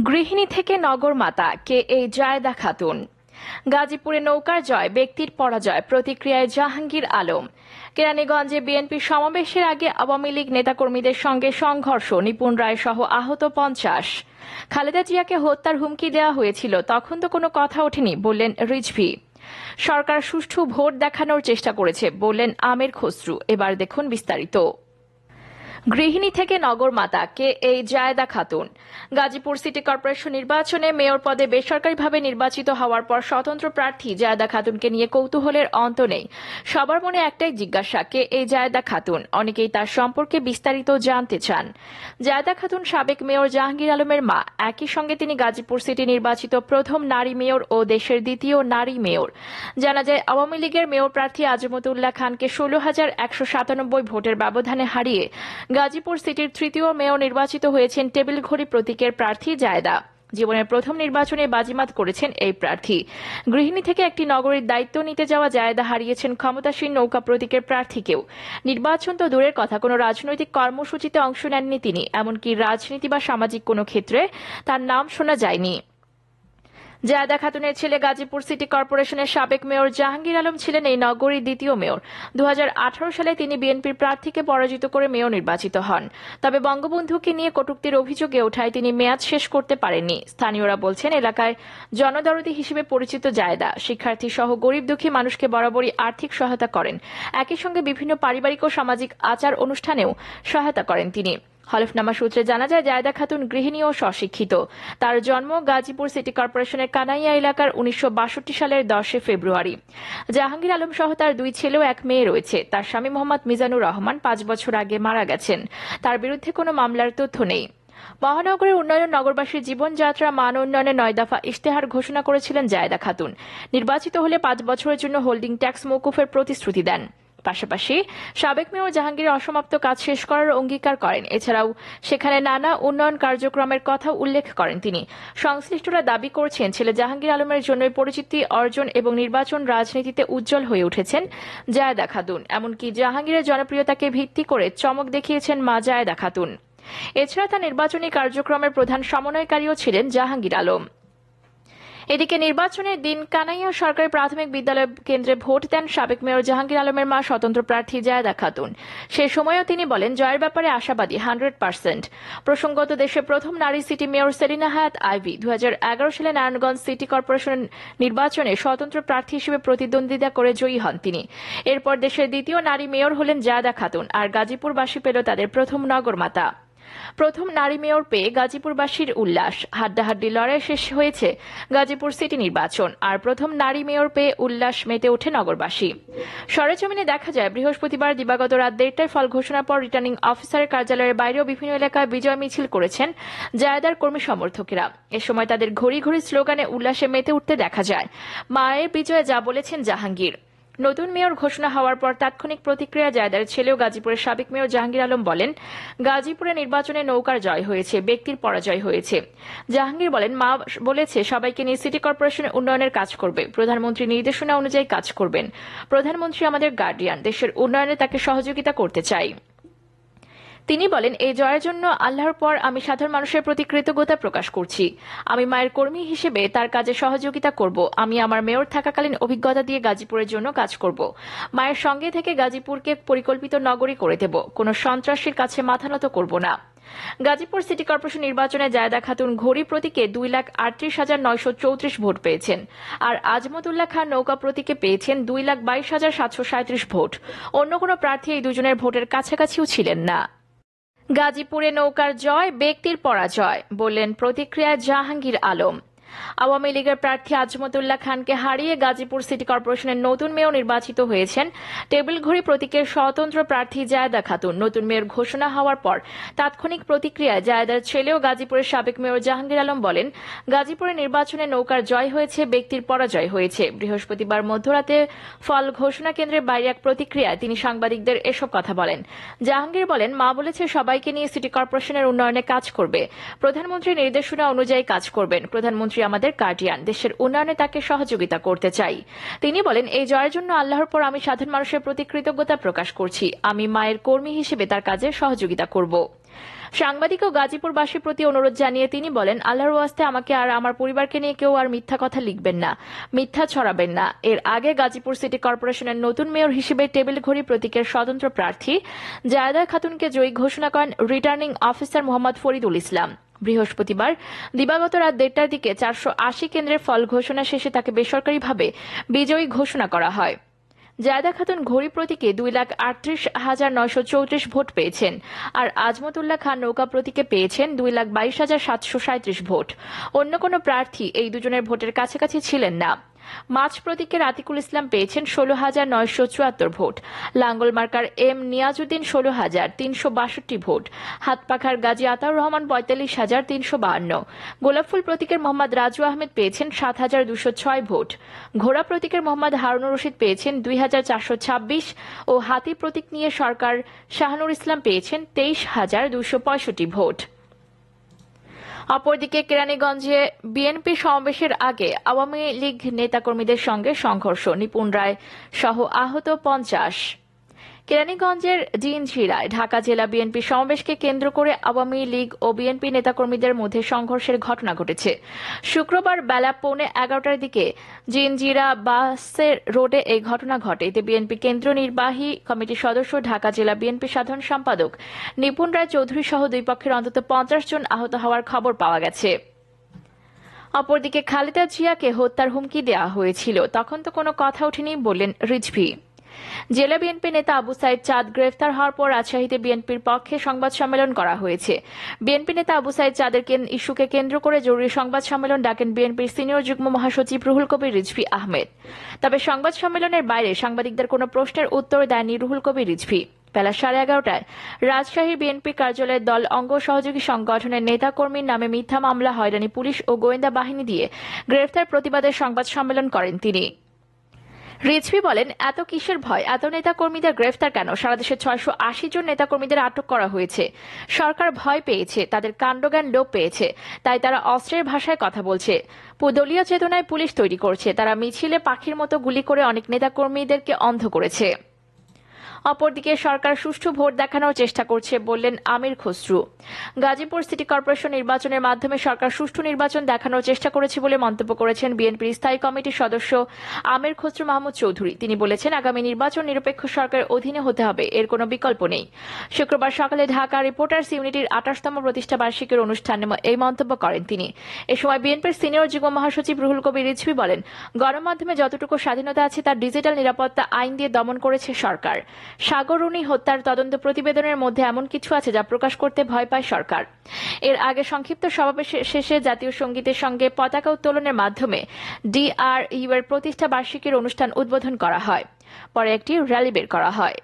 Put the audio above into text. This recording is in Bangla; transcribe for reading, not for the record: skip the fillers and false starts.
গৃহিণী থেকে নগরমাতা কে এই জায়েদা খাতুন। গাজীপুরে নৌকার জয়, ব্যক্তির পরাজয়, প্রতিক্রিয়ায় জাহাঙ্গীর আলম। কেরানীগঞ্জে বিএনপির সমাবেশের আগে আওয়ামী লীগ নেতাকর্মীদের সঙ্গে সংঘর্ষ, নিপুণ রায় সহ আহত 50। খালেদা জিয়াকে হত্যার হুমকি দেওয়া হয়েছিল, তখন তো কোনো কথা ওঠেনি, বললেন রিজভী। সরকার সুষ্ঠু ভোট দেখানোর চেষ্টা করেছে, বললেন আমির খসরু। এবার দেখুন বিস্তারিত। গৃহিণী থেকে নগরমাতা কে এই জায়েদা খাতুন। গাজীপুর সিটি কর্পোরেশন নির্বাচনে মেয়র পদে বেসরকারিভাবে নির্বাচিত হওয়ার পর স্বতন্ত্র প্রার্থী জায়েদা খাতুনকে নিয়ে কৌতূহলের অন্ত নেই। সবার মনে একটাই জিজ্ঞাসা, কে এই জায়েদা খাতুন। অনেকেই তার সম্পর্কে বিস্তারিত জানতে চান। জায়েদা খাতুন সাবেক মেয়র জাহাঙ্গীর আলমের মা। একই সঙ্গে তিনি গাজীপুর সিটি নির্বাচিত প্রথম নারী মেয়র ও দেশের দ্বিতীয় নারী মেয়র। জানা যায়, আওয়ামী লীগের মেয়র প্রার্থী আজমতুল্লাহ খানকে 16,197 ভোটের ব্যবধানে হারিয়ে গাজীপুর সিটির তৃতীয় মেয়র নির্বাচিত হয়েছেন টেবিল ঘড়ি প্রতীকের প্রার্থী জায়েদা। জীবনের প্রথম নির্বাচনে বাজিমাত করেছেন এই প্রার্থী। গৃহিণী থেকে একটি নগরীর দায়িত্ব নিতে যাওয়া জায়েদা হারিয়েছেন ক্ষমতাসীন নৌকা প্রতীকের প্রার্থীকেও। নির্বাচন তো দূরের কথা, কোনো রাজনৈতিক কর্মসূচিতে অংশ নেননি তিনি। এমনকি রাজনীতি বা সামাজিক কোনো ক্ষেত্রে তার নাম শোনা যায়নি। জায়েদা খাতুনের ছেলে গাজীপুর সিটি কর্পোরেশনের সাবেক মেয়র জাহাঙ্গীর আলম ছিলেন এই নগরীর দ্বিতীয় মেয়র। 2018 সালে তিনি বিএনপির প্রার্থীকে পরাজিত করে মেয়র নির্বাচিত হন। তবে বঙ্গবন্ধুকে নিয়ে কটূক্তির অভিযোগে ওঠায় তিনি মেয়াদ শেষ করতে পারেননি। স্থানীয়রা বলছেন, এলাকায় জনদরদি হিসেবে পরিচিত জায়েদা শিক্ষার্থী সহ গরিব দুঃখী মানুষকে বরাবরই আর্থিক সহায়তা করেন। একই সঙ্গে বিভিন্ন পারিবারিক ও সামাজিক আচার অনুষ্ঠানেও সহায়তা করেন তিনি। হলফনামা সূত্রে জানা যায়, জায়েদা খাতুন গৃহিণী ও স্বশিক্ষিত। তার জন্ম গাজীপুর সিটি কর্পোরেশনের কানাইয়া এলাকার 1962 সালের 10 ফেব্রুয়ারি। জাহাঙ্গীর আলম সহ তার 2 ছেলে ও 1 মেয়ে রয়েছে। তার স্বামী মোহাম্মদ মিজানুর রহমান 5 বছর আগে মারা গেছেন। তার বিরুদ্ধে কোনো মামলার তথ্য নেই। মহানগরের উন্নয়ন, নগরবাসীর জীবনযাত্রা মান উন্নয়নে 9 দফা ইশতেহার ঘোষণা করেছিলেন জায়েদা খাতুন। নির্বাচিত হলে 5 বছরের জন্য হোল্ডিং ট্যাক্স মওকুফের প্রতিশ্রুতি দেন। পাশাপাশি সাবেক মেয়র জাহাঙ্গীরের অসমাপ্ত কাজ শেষ করার অঙ্গীকার করেন। এছাড়াও সেখানে নানা উন্নয়ন কার্যক্রমের কথা উল্লেখ করেন তিনি। সংশ্লিষ্টরা দাবি করছেন, ছেলে জাহাঙ্গীর আলমের জন্যই পরিচিতি অর্জন এবং নির্বাচন রাজনীতিতে উজ্জ্বল হয়ে উঠেছেন জায়েদা খাতুন। এমনকি জাহাঙ্গীরের জনপ্রিয়তাকে ভিত্তি করে চমক দেখিয়েছেন মা জায়েদা খাতুন। এছাড়া তার নির্বাচনী কার্যক্রমের প্রধান সমন্বয়কারীও ছিলেন জাহাঙ্গীর আলম। এদিকে নির্বাচনের দিন কানাইয়া সরকারি প্রাথমিক বিদ্যালয় কেন্দ্রে ভোট দেন সাবেক মেয়র জাহাঙ্গীর আলমের মা স্বতন্ত্র প্রার্থী জায়েদা খাতুন। সে সময়ও তিনি বলেন, জয়ের ব্যাপারে আশাবাদী 100%। প্রসঙ্গত, দেশের প্রথম নারী সিটি মেয়র সেলিনা হায়াত আইভি 2011 সালে নারায়ণগঞ্জ সিটি কর্পোরেশন নির্বাচনে স্বতন্ত্র প্রার্থী হিসেবে প্রতিদ্বন্দ্বিতা করে জয়ী হন তিনি। এরপর দেশের দ্বিতীয় নারী মেয়র হলেন জায়েদা খাতুন, আর গাজীপুরবাসী পেল তাদের প্রথম নগরমাতা। প্রথম নারী মেয়র পেয়ে গাজীপুরবাসীর উল্লাস। হাড্ডাহাড্ডি লড়াই শেষ হয়েছে গাজীপুর সিটি নির্বাচন, আর প্রথম নারী মেয়র পেয়ে উল্লাস মেতে ওঠে নগরবাসী। সরেজমিনে দেখা যায়, বৃহস্পতিবার দিবাগত রাত 1:30টায় ফল ঘোষণার পর রিটার্নিং অফিসারের কার্যালয়ের বাইরেও বিভিন্ন এলাকায় বিজয় মিছিল করেছেন জায়েদার কর্মী সমর্থকেরা। এ সময় তাদের ঘড়ি ঘড়ি স্লোগানে উল্লাসে মেতে উঠতে দেখা যায়। মায়ের বিজয়ে যা বলেছেন জাহাঙ্গীর। নতুন মেয়র ঘোষণা হওয়ার পর তাৎক্ষণিক প্রতিক্রিয়া জায়েদার ছেলেও গাজীপুরের সাবেক মেয়র জাহাঙ্গীর আলম বলেন, গাজীপুরে নির্বাচনে নৌকার জয় হয়েছে, ব্যক্তির পরাজয় হয়েছে। জাহাঙ্গীর বলেন, মা বলেছে সবাইকে নিয়ে সিটি কর্পোরেশনের উন্নয়নের কাজ করবে, প্রধানমন্ত্রীর নির্দেশনা অনুযায়ী কাজ করবেন। প্রধানমন্ত্রী আমাদের গার্ডিয়ান, দেশের উন্নয়নে তাকে সহযোগিতা করতে চাই। তিনি বলেন, এই জয়ের জন্য আল্লাহর পর আমি সাধারণ মানুষের প্রতি কৃতজ্ঞতা প্রকাশ করছি। আমি মায়ের কর্মী হিসেবে তার কাজে সহযোগিতা করব। আমি আমার মেয়র থাকাকালীন অভিজ্ঞতা দিয়ে গাজীপুরের জন্য কাজ করব। মায়ের সঙ্গে থেকে গাজীপুরকে পরিকল্পিত নগরী করে দেব। কোনো সন্ত্রাসীর কাছে মাথা নত করব না। গাজীপুর সিটি কর্পোরেশন নির্বাচনে জায়েদা খাতুন ঘড়ি প্রতীকে 2,38,934 ভোট পেয়েছেন, আর আজমতুল্লাহ খান নৌকা প্রতীকে পেয়েছেন 2,22,737 ভোট। অন্য কোনো প্রার্থী এই দুজনের ভোটের কাছাকাছিও ছিলেন না। গাজীপুরে নৌকার জয়, ব্যক্তির পরাজয়, বললেন প্রতিক্রিয়ায় জাহাঙ্গীর আলম। আওয়ামী লীগের প্রার্থী আজমতুল্লাহ খানকে হারিয়ে গাজীপুর সিটি কর্পোরেশনের নতুন মেয়র নির্বাচিত হয়েছেন টেবিল ঘড়ি প্রতীকের স্বতন্ত্র প্রার্থী জায়েদা খাতুন। নতুন মেয়র ঘোষণা হওয়ার পর তাৎক্ষণিক প্রতিক্রিয়ায় জায়েদার ছেলেও গাজীপুরের সাবেক মেয়র জাহাঙ্গীর আলম বলেন, গাজীপুরের নির্বাচনে নৌকার জয় হয়েছে, ব্যক্তির পরাজয় হয়েছে। বৃহস্পতিবার মধ্যরাতে ফল ঘোষণা কেন্দ্রের বাইরে এক প্রতিক্রিয়ায় তিনি সাংবাদিকদের এসব কথা বলেন। জাহাঙ্গীর বলেন, মা বলেছে সবাইকে নিয়ে সিটি কর্পোরেশনের উন্নয়নে কাজ করবে, প্রধানমন্ত্রীর নির্দেশনা অনুযায়ী কাজ করবেন। প্রধানমন্ত্রী আমাদের গার্ডিয়ান, দেশের উন্নয়নে তাকে সহযোগিতা করতে চাই। তিনি বলেন, এই জয়ের জন্য আল্লাহর পর আমি সাধারণ মানুষের প্রতি কৃতজ্ঞতা প্রকাশ করছি। আমি মায়ের কর্মী হিসেবে তার কাজে সহযোগিতা করব। সাংবাদিক ও গাজীপুরবাসীর প্রতি অনুরোধ জানিয়ে তিনি বলেন, আল্লাহর ওয়াস্তে আমাকে আর আমার পরিবারকে নিয়ে কেউ আর মিথ্যা কথা লিখবেন না, মিথ্যা ছড়াবেন না। এর আগে গাজীপুর সিটি কর্পোরেশনের নতুন মেয়র হিসেবে টেবিল ঘড়ি প্রতীকের স্বতন্ত্র প্রার্থী জায়েদা খাতুনকে জয়ী ঘোষণা করেন রিটার্নিং অফিসার মোহাম্মদ ফরিদুল ইসলাম। বৃহস্পতিবার দিবাগত রাত 1টার দিকে 480 কেন্দ্রের ফল ঘোষণা শেষে তাকে বেসরকারিভাবে বিজয়ী ঘোষণা করা হয়। জায়েদা খাতুন ঘড়ি প্রতীকে 2,38,934 ভোট পেয়েছেন, আর আজমতুল্লাহ খান নৌকা প্রতীকে পেয়েছেন 2,22,737 ভোট। অন্য কোনো প্রার্থী এই দুজনের ভোটের কাছাকাছি ছিলেন না। মাছ প্রতীকের আতিকুল ইসলাম পেয়েছেন 16,974 ভোট, লাঙ্গল মার্কার এম নিয়াজউদ্দিন 16,362 ভোট, হাতপাখার গাজী আতাউর রহমান 45,352, গোলাপফুল প্রতীকের মোহাম্মদ রাজু আহমেদ পেয়েছেন 7,206 ভোট, ঘোড়া প্রতীকের মোহাম্মদ হারুনুর রশিদ পেয়েছেন 2,426 ও হাতি প্রতীক নিয়ে সরকার শাহানুর ইসলাম পেয়েছেন 23,265 ভোট। অপরদিকে কেরানীগঞ্জে বিএনপি সমাবেশের আগে আওয়ামী লীগ নেতাকর্মীদের সঙ্গে সংঘর্ষ, নিপুণ রায় সহ আহত 50। কেরানীগঞ্জের জিনঝিরায় ঢাকা জেলা বিএনপি সমাবেশকে কেন্দ্র করে আওয়ামী লীগ ও বিএনপি নেতাকর্মীদের মধ্যে সংঘর্ষের ঘটনা ঘটেছে। শুক্রবার বেলা 11:15টার দিকে জিনঝিরা বাসের রোডে এই ঘটনা ঘটে। এতে বিএনপি কেন্দ্রীয় নির্বাহী কমিটির সদস্য ঢাকা জেলা বিএনপি সাধারণ সম্পাদক নিপুণ রায় চৌধুরী সহ দুই পক্ষের অন্তত 50 জন আহত হওয়ার খবর পাওয়া গেছে। অপরদিকে খালেদা জিয়াকে হত্যার হুমকি দেওয়া হয়েছিল, তখন তো কোনো কথা ওঠেনি বললেন রিজভী। জেলা বিএনপি নেতা আবু সাইদ চাঁদ গ্রেফতার হওয়ার পর রাজশাহীতে বিএনপির পক্ষে সংবাদ সম্মেলন করা হয়েছে। বিএনপি নেতা আবু সাইদ চাঁদের ইস্যুকে কেন্দ্র করে জরুরি সংবাদ সম্মেলন ডাকেন বিএনপির সিনিয়র যুগ্ম মহাসচিব রুহুল কবির রিজভী আহমেদ। তবে সংবাদ সম্মেলনের বাইরে সাংবাদিকদের কোনো প্রশ্নের উত্তর দেয়নি রুহুল কবির রিজভী। বেলা 11:30টায় রাজশাহী বিএনপি কার্যালয়ের দল অঙ্গ সহযোগী সংগঠনের নেতাকর্মীর নামে মিথ্যা মামলা, হয়রানি, পুলিশ ও গোয়েন্দা বাহিনী দিয়ে গ্রেফতার প্রতিবাদে সংবাদ সম্মেলন করেন তিনি। রিজভী বলেন, এত কিসের ভয়, এত নেতাকর্মীদের গ্রেফতার কেন? সারা দেশে 680 জন নেতাকর্মীদের আটক করা হয়েছে। সরকার ভয় পেয়েছে, তাদের কাণ্ডজ্ঞান লোপ পেয়েছে, তাই তারা অস্ত্রের ভাষায় কথা বলছে। দলীয় চেতনায় পুলিশ তৈরি করছে, তারা মিছিলে পাখির মতো গুলি করে অনেক নেতাকর্মীদেরকে অন্ধ করেছে। অপরদিকে সরকার সুষ্ঠু ভোট দেখানোর চেষ্টা করছে বললেন আমির খসরু। গাজীপুর সিটি কর্পোরেশন নির্বাচনের মাধ্যমে সরকার সুষ্ঠু নির্বাচন দেখানোর চেষ্টা করেছে বলে মন্তব্য করেছেন বিএনপির স্থায়ী কমিটির সদস্য আমির খসরু মাহমুদ চৌধুরী। তিনি বলেছেন, আগামী নির্বাচন নিরপেক্ষ সরকারের অধীনে হতে হবে, এর কোনো বিকল্প নেই। শুক্রবার সকালে ঢাকা রিপোর্টার্স ইউনিটির 28তম প্রতিষ্ঠা বার্ষিকীর অনুষ্ঠানে এই মন্তব্য করেন তিনি। এ সময় বিএনপির সিনিয়র যুগ্ম মহাসচিব রুহুল কবির রিজভী বলেন, গণমাধ্যমে যতটুকু স্বাধীনতা আছে তার ডিজিটাল নিরাপত্তা আইন দিয়ে দমন করেছে সরকার। সাগররুনি হত্যার তদন্ত প্রতিবেদনের মধ্যে এমন কিছু আছে যা প্রকাশ করতে ভয় পায় সরকার। এর আগে সংক্ষিপ্ত সমাবেশ শেষে জাতীয় সঙ্গীতের সঙ্গে পতাকা উত্তোলনের মাধ্যমে ডিআরইউ এর প্রতিষ্ঠা বার্ষিকীর অনুষ্ঠান উদ্বোধন করা হয়। পরে একটি র্যালি বের করা হয়।